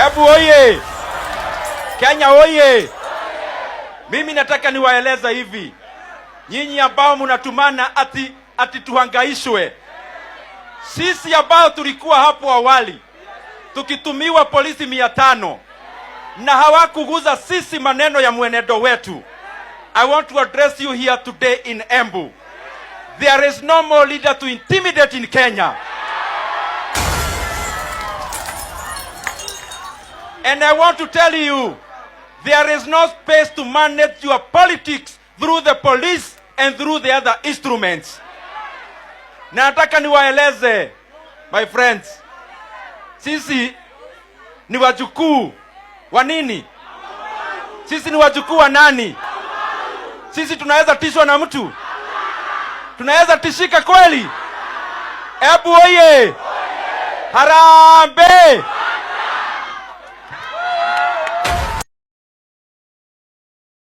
Ebu oye! Kenya oye! Mimi nataka niwaeleza hivi. Nyinyi ambao mnatumana ati tuhangaishwe. Sisi ambao tulikuwa hapo awali tukitumiwa polisi 500 na hawakuguza sisi maneno ya mwenendo wetu. I want to address you here today in Embu. There is no more leader to intimidate in Kenya. And I want to tell you, there is no space to manage your politics through the police and through the other instruments. Na nataka niwaeleze, my friends, sisi ni wajukuu wa nini? Sisi ni wajukuu wa nani? Sisi tunaweza tishwa na mtu? Tunaweza tishika kweli? Ebu oye! Harambee!